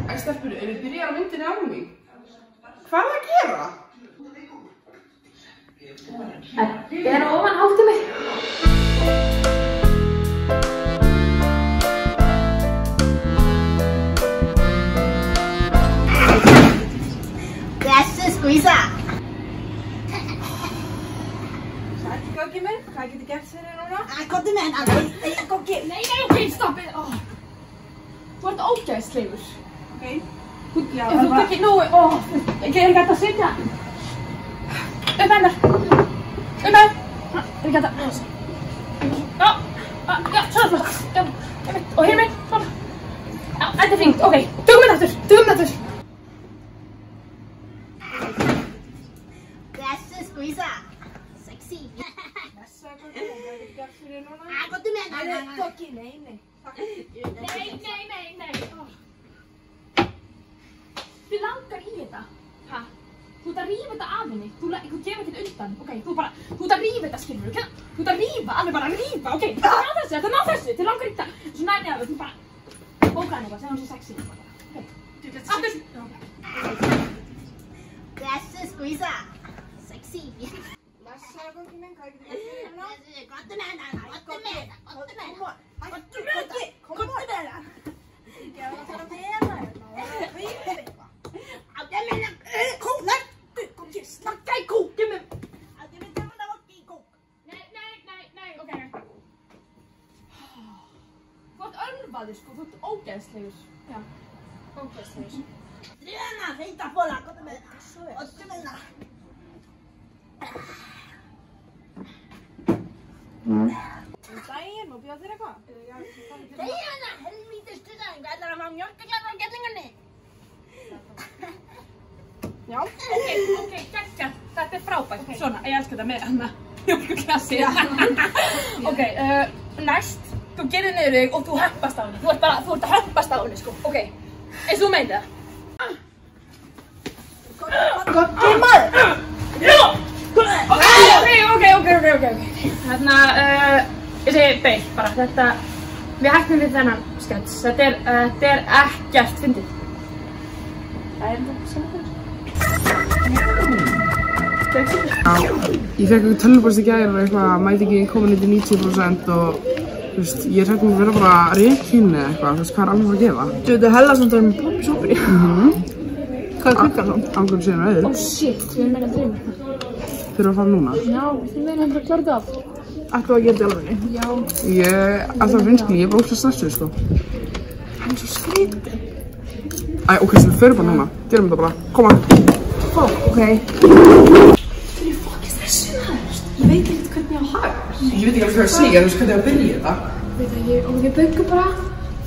Æ, stelpur, við byrjar á myndinni á mig. Hvað er að gera? Er ofan hálftími? Blessu skvísa. Sæll, Goggi minn, hvað get ég gert fyrir þér núna? Komdu með hennar. Goggi, Nei, ok, stoppið. Þú ert ógæðslegur. ok. Já, þú ert ekki nógu, er ekki hægt að sitja? Upp hennar. Upp hennar. Er ekki hægt að, já, svona flott. Já, og hér meginn, svona. Já, þetta er fínt, ok, dugum þetta aftur. Blessu skvísa. Sexy. Blessaður, Goggi, hvað get ég gert fyrir þér núna? Komdu með hennar. Goggi, nei. Nei. Þið langar í þetta. Ha? Þú ert að rífa þetta af henni. Þú kemur ekkert undan. Ok, þú ert að rífa þetta, skilur þú? Þú ert að rífa, alveg bara að rífa. Ok, þetta ná þessu. Þið langar í þetta. Svo nærni af þau, þú bara bóka henni bara, segja hún sé sexy. Ok, aftur. Blessu skvísa. Sexy. Blessaður, Goggi minn, hvað get ég gert fyrir þér núna? Komdu með hennar. Komdu með hennar. Komdu með hennar. Ég er að fara með hennar. Snakka í kúkið minn. Nei, ok. Þú ert ölvaður, sko, þú ert ógeðslegur. Já, ógeðslegur. Dröna, feita bóla. Komdu með hennar. Komdu með hennar. Daginn, má bjóða þér eitthvað? Segja hennar, helvítis stuðaðing. Ætlar að fá mjólkaglas á gellingunni. Já. Ok, geggjað. Þetta er frábært. Svona, ég elska þetta með hana mjólkurglasi. Ok, næst, þú gerir niður þig og þú hömpast á henni. Þú ert að hömpast á henni, sko. Ok, eins og þú meinið það. Goggi maður! Ok. Þarna, ég segi beil bara. Þetta, við hættum við þennan skets. Þetta er ekkert fyndið. Það er þetta sem það er. Ég fekk eitthvað tölvupóst í gær og eitthvað mæti ekki komin undir 90% og þú veist, ég er hægt að vera bara rekin eða eitthvað, þú veist, hvað er alveg að gefa? Þetta er hella samt að vera með poppisopri. Hvað er klukkan þá? Ángurinn síðan auður. Oh shit, við erum meina að dreyma. Þurfum að fara núna? Já, við meina að klára þetta af. Ættu að gera þetta alveg? Já. Ég, alltaf finnst ég er bara óslega stressuð, sko. Það er svo skrítið. Æ, ok, svo við förum bara núna. Gerum þetta bara. Koma. Ok. Þú er fokkið stressið það, ég veit ekkert hvernig ég á haga. Ég veit ekki alveg hvað að segja, þú veist hvernig að byrja þetta. Veit það, og við böggum bara,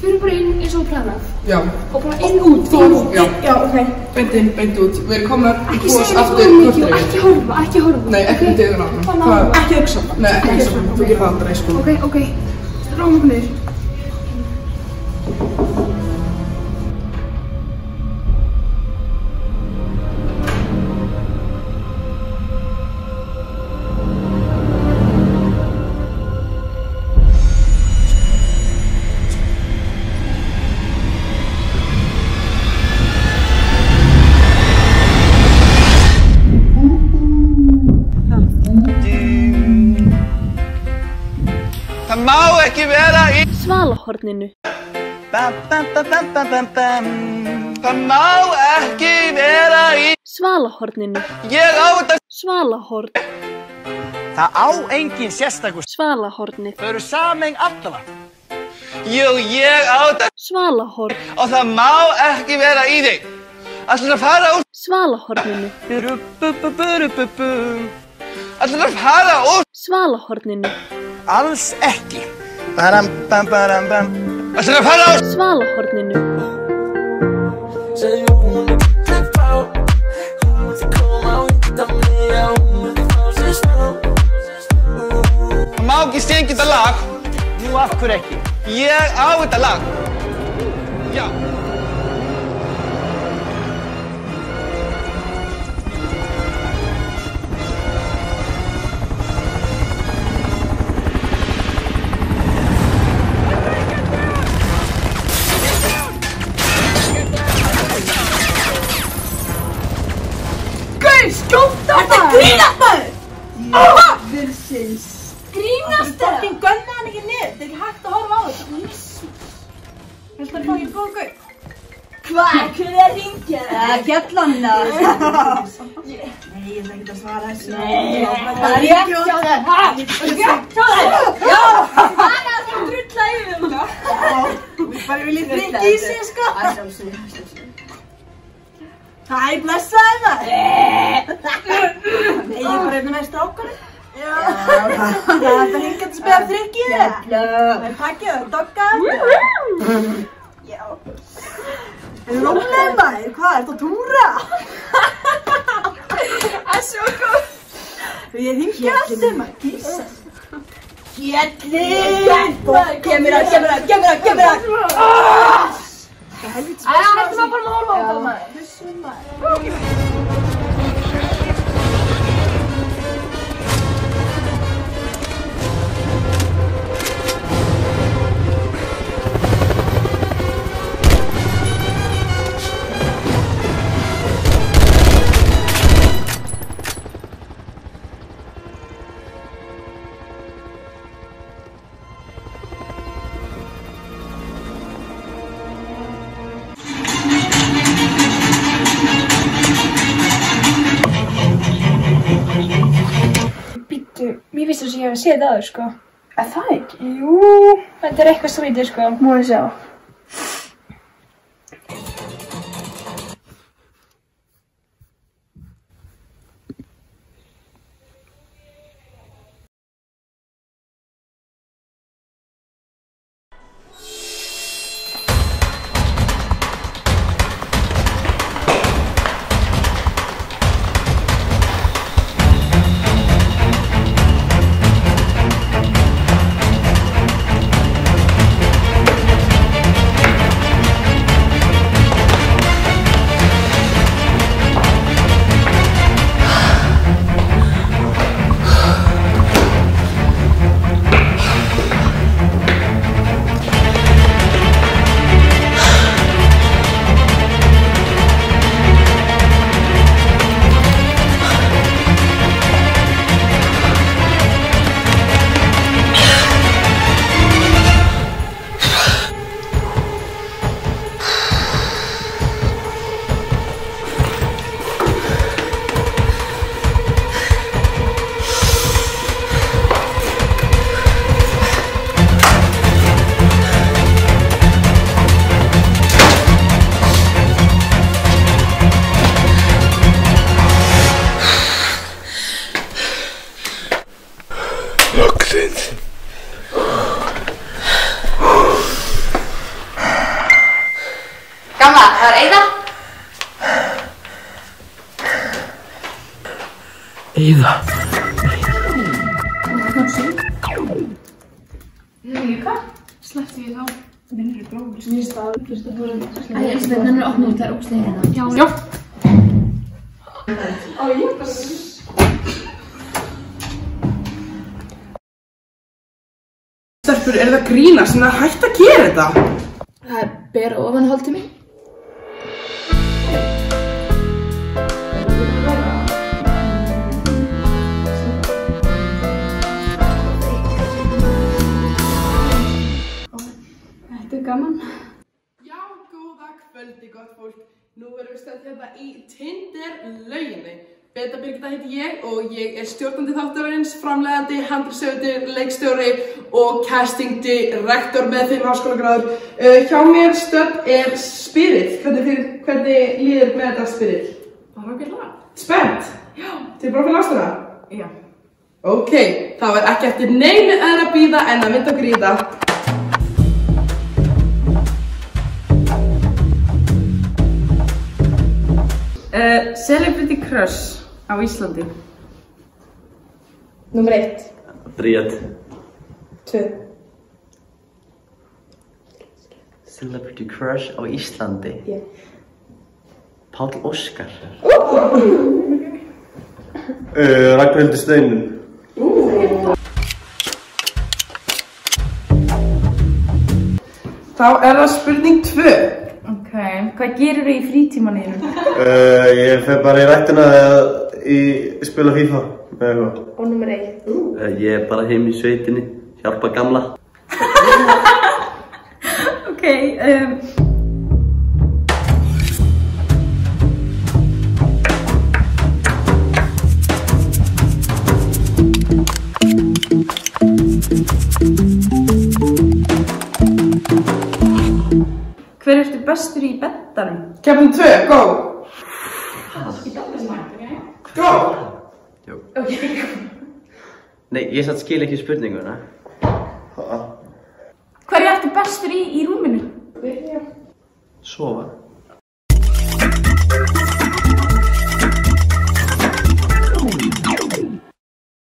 fyrir bara inn eins og planað. Já. Og bara inn út, Já, ok. Beint inn, beint út. Við erum komnar í Ekki bús segja aftur þetta mikið og korteri. ekki horfa. Nei, ekki með döðun á hann. Bara Ekki hugsa. Nei, ekki hugsa. Þú gerir það aldrei, sko. Ok. Ráðum okkur niður. Það má ekki vera í Svalahorninu. Það má ekki vera í Svalahorninu. Ég á þetta Svalahorn. Það á engin sérstakur Svalahornið. Þau eru sameign allra Jú, ég á þetta Svalahorn. Og það má ekki vera í þig Ætlar að fara úr Svalahorninu. Ætlar að fara úr Svalahorninu. Alls ekki Ætlar að fara úr Svalahorninu. Það má ekki stengja þetta lag Nú, af hverju ekki? Ég á þetta lag Já Grínast maður! Grínast það? Fucking gunna hann ekki niður, þetta er ekki hægt að horfa á þetta. Viltu að fá ekki góða gaur? Hvað? Hver er ringið? Kjallanna. Nei, ég ætla ekki að svara þessu. Nei, það er rétt hjá þér. Það er rétt hjá þér. Já! Það er það sem drulla yfir um það. Bara vil ég drikka í sig, sko. Það sjálfsög. Hæ, blessaði það. Nei, ég er bara með strákarinn. Já, það er að ringa til að spila þryggið þér. Það er pakkið og doggað. Já. Rólega maður, hvað, ertu að túra? Það er svo góð. Ég ringi alltaf maður, Jesus. Kjellin! Kemur að. Helvits. Hættum að bara horfa á það maður. Þessum maður. Mér finnst þess að ég hef séð það áður, sko. Er það ekki? Jú, þetta er eitthvað skrítið, sko. Má ég sjá. Loksins. Gamla, það er Eiða. Eiða. Hvað? Sleppti ég þá? Minnir er bróður. Nýst að Sveinn er opnað út, það er ógstlega hérna. Já. Stelpur, er það grínast? Það er hægt að gera þetta. Það er ber ofanhold til mig. Þetta er gaman. Já, góða kvöldi, gott fólk. Nú erum við stödd hérna í Tinder-lauginni. Beta Birgitta heiti ég og ég er stjórnandi þáttarins, framleiðandi, handritshöfundur, leikstjóri og casting direktor með 5 háskólagráður. Hjá mér stödd er Spirit. Hvernig líður með þetta Spirit? Bara ágætlega. Spennt? Já. Tilbúin fyrir ástina? Já. Ok, það var ekki eftir neinu öðru að bíða en að vinda okkur í þetta. Celebrity crush á Íslandi. Númer 1. Bríet. 2. Celebrity crush á Íslandi. Já. Páll Óskar. Ragnhildur Steinunn. Þá er það spurning 2. Ok, hvað gerir þú í frítímaninu? Ég fer bara í rættina eða spila FIFA með eitthvað. Og nummer 1. Ég bara heim í sveitinni, hjálpa gamla. Ok, hver ertu bestur í beddanum? Keppni 2, go! Go! Jú. Nei, ég satt skil ekki spurninguna. Hver ertu bestur í rúminu? Sofa.